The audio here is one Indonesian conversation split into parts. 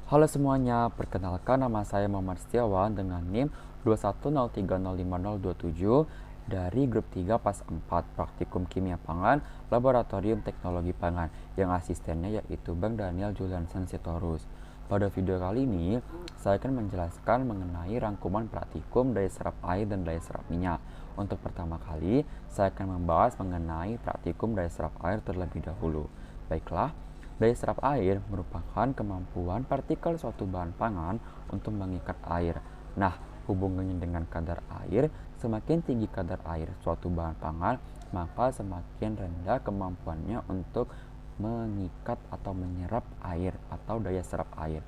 Halo semuanya, perkenalkan nama saya Muhammad Setiawan dengan NIM 210305027 dari grup 3 pas 4 Praktikum Kimia Pangan Laboratorium Teknologi Pangan yang asistennya yaitu Bang Daniel Julianson Sitorus. Pada video kali ini, saya akan menjelaskan mengenai rangkuman praktikum daya serap air dan daya serap minyak. Untuk pertama kali, saya akan membahas mengenai praktikum daya serap air terlebih dahulu. Baiklah, daya serap air merupakan kemampuan partikel suatu bahan pangan untuk mengikat air. Nah, hubungannya dengan kadar air, semakin tinggi kadar air suatu bahan pangan, maka semakin rendah kemampuannya untuk mengikat atau menyerap air atau daya serap air.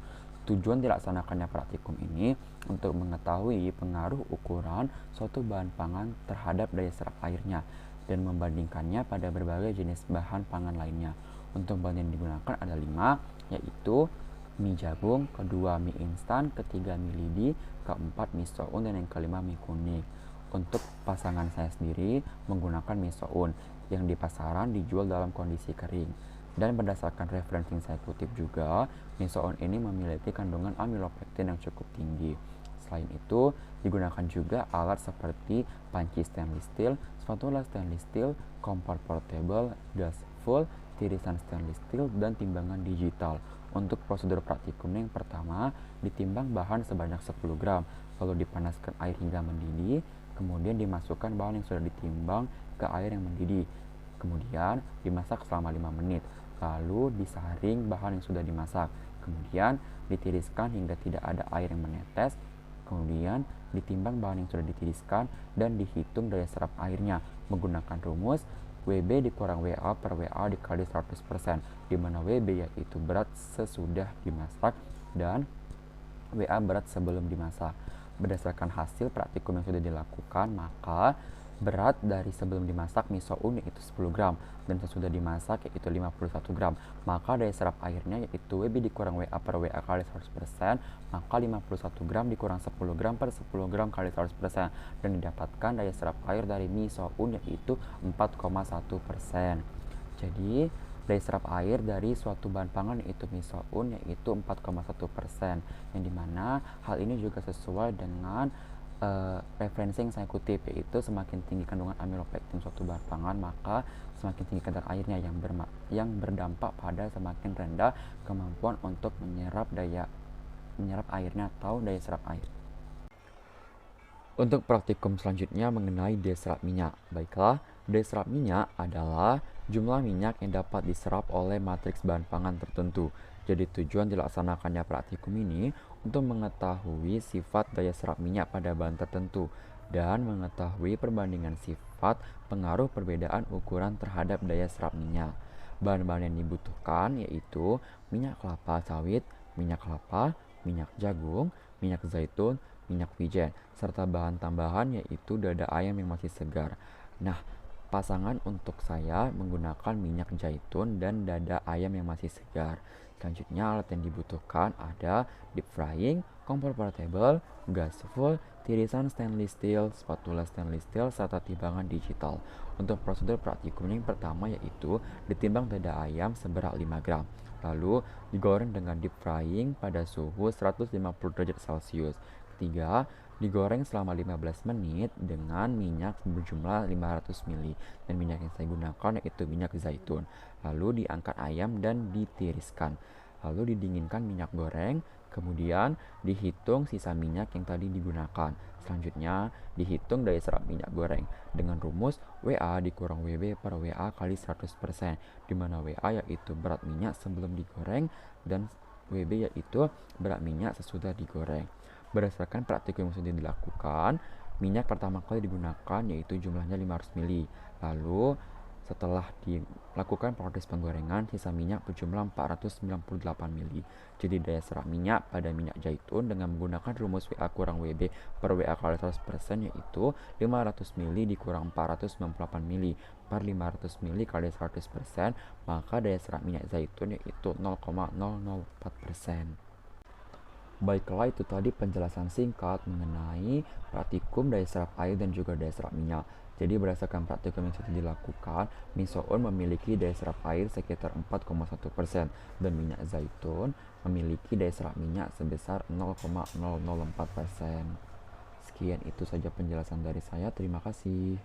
Tujuan dilaksanakannya praktikum ini untuk mengetahui pengaruh ukuran suatu bahan pangan terhadap daya serap airnya dan membandingkannya pada berbagai jenis bahan pangan lainnya. Untuk bahan yang digunakan ada 5, yaitu mie jagung, kedua mie instan, ketiga mie lidi, keempat mie soun, dan yang kelima mie kuning. Untuk pasangan saya sendiri menggunakan mie soun yang di pasaran dijual dalam kondisi kering. Dan berdasarkan referensi yang saya kutip juga, mie soun ini memiliki kandungan amilopektin yang cukup tinggi. Selain itu, digunakan juga alat seperti panci stainless steel, spatula stainless steel, kompor portable, gas full, tirisan stainless steel, dan timbangan digital. Untuk prosedur praktikum yang pertama, ditimbang bahan sebanyak 10 gram, lalu dipanaskan air hingga mendidih, kemudian dimasukkan bahan yang sudah ditimbang ke air yang mendidih. Kemudian dimasak selama 5 menit, lalu disaring bahan yang sudah dimasak. Kemudian ditiriskan hingga tidak ada air yang menetes. Kemudian ditimbang bahan yang sudah ditiriskan dan dihitung daya serap airnya menggunakan rumus WB dikurang WA per WA dikali 100%, di mana WB yaitu berat sesudah dimasak dan WA berat sebelum dimasak. Berdasarkan hasil praktikum yang sudah dilakukan, maka berat dari sebelum dimasak mie soun yaitu 10 gram dan sesudah dimasak yaitu 51 gram. Maka daya serap airnya yaitu WB dikurang WA per WA kali 100%, maka 51 gram dikurang 10 gram per 10 gram kali 100%, dan didapatkan daya serap air dari mie soun yaitu 4,1%. Jadi daya serap air dari suatu bahan pangan yaitu mie soun yaitu 4,1%, yang dimana hal ini juga sesuai dengan referensi yang saya kutip, yaitu semakin tinggi kandungan amilopektin suatu bahan pangan, maka semakin tinggi kadar airnya yang berdampak pada semakin rendah kemampuan untuk menyerap airnya atau daya serap air. Untuk praktikum selanjutnya mengenai daya serap minyak. Baiklah, daya serap minyak adalah jumlah minyak yang dapat diserap oleh matriks bahan pangan tertentu. Jadi tujuan dilaksanakannya praktikum ini untuk mengetahui sifat daya serap minyak pada bahan tertentu dan mengetahui perbandingan sifat pengaruh perbedaan ukuran terhadap daya serap minyak. Bahan-bahan yang dibutuhkan yaitu minyak kelapa sawit, minyak kelapa, minyak jagung, minyak zaitun, minyak wijen, serta bahan tambahan yaitu dada ayam yang masih segar. Nah, pasangan untuk saya menggunakan minyak zaitun dan dada ayam yang masih segar. Selanjutnya alat yang dibutuhkan ada deep frying, kompor portable, gas full, tirisan stainless steel, spatula stainless steel, serta timbangan digital. Untuk prosedur praktikum yang pertama yaitu ditimbang dada ayam seberat 5 gram. Lalu digoreng dengan deep frying pada suhu 150 derajat Celcius. Ketiga, digoreng selama 15 menit dengan minyak berjumlah 500 ml dan minyak yang saya gunakan yaitu minyak zaitun. Lalu diangkat ayam dan ditiriskan. Lalu didinginkan minyak goreng, kemudian dihitung sisa minyak yang tadi digunakan. Selanjutnya dihitung daya serap minyak goreng dengan rumus WA dikurang WB per WA kali 100%, di mana WA yaitu berat minyak sebelum digoreng dan WB yaitu berat minyak sesudah digoreng. Berdasarkan praktikum yang sudah dilakukan, minyak pertama kali digunakan yaitu jumlahnya 500 ml. Lalu setelah dilakukan proses penggorengan, sisa minyak berjumlah 498 ml. Jadi daya serap minyak pada minyak zaitun dengan menggunakan rumus WA kurang WB per WA kali 100% yaitu 500 ml dikurang 498 ml per 500 ml kali 100%, maka daya serap minyak zaitun yaitu 0,004%. Baiklah, itu tadi penjelasan singkat mengenai praktikum daya serap air dan juga daya serap minyak. Jadi berdasarkan praktikum yang sudah dilakukan, mie soun memiliki daya serap air sekitar 4,1% dan minyak zaitun memiliki daya serap minyak sebesar 0,004%. Sekian itu saja penjelasan dari saya. Terima kasih.